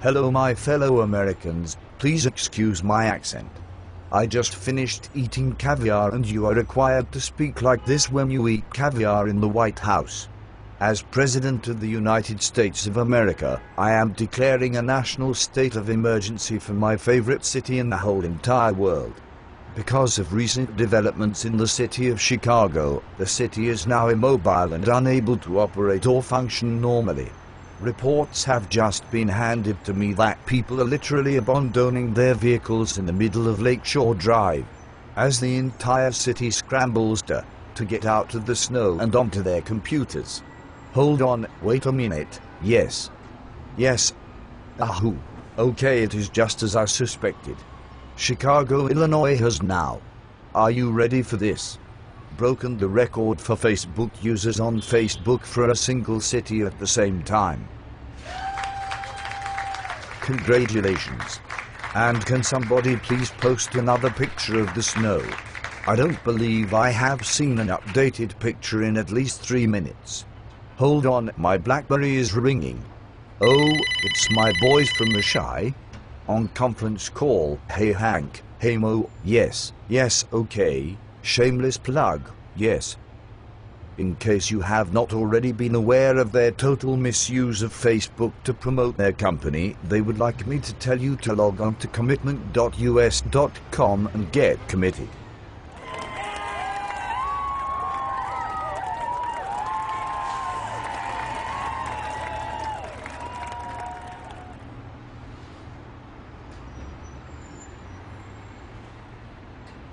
Hello my fellow Americans, please excuse my accent. I just finished eating caviar and you are required to speak like this when you eat caviar in the White House. As President of the United States of America, I am declaring a national state of emergency for my favorite city in the whole entire world. Because of recent developments in the city of Chicago, the city is now immobile and unable to operate or function normally. Reports have just been handed to me that people are literally abandoning their vehicles in the middle of Lakeshore Drive, as the entire city scrambles to get out of the snow and onto their computers. Hold on, wait a minute, yes. Ahoo. Okay, it is just as I suspected. Chicago, Illinois has now, are you ready for this? Broken the record for Facebook users on Facebook for a single city at the same time. Congratulations. And can somebody please post another picture of the snow? I don't believe I have seen an updated picture in at least 3 minutes. Hold on, my BlackBerry is ringing. Oh, it's my boys from the Shy. On conference call. Hey Hank, hey Mo, yes, okay. Shameless plug, yes. In case you have not already been aware of their total misuse of Facebook to promote their company, they would like me to tell you to log on to commitment.us.com and get committed.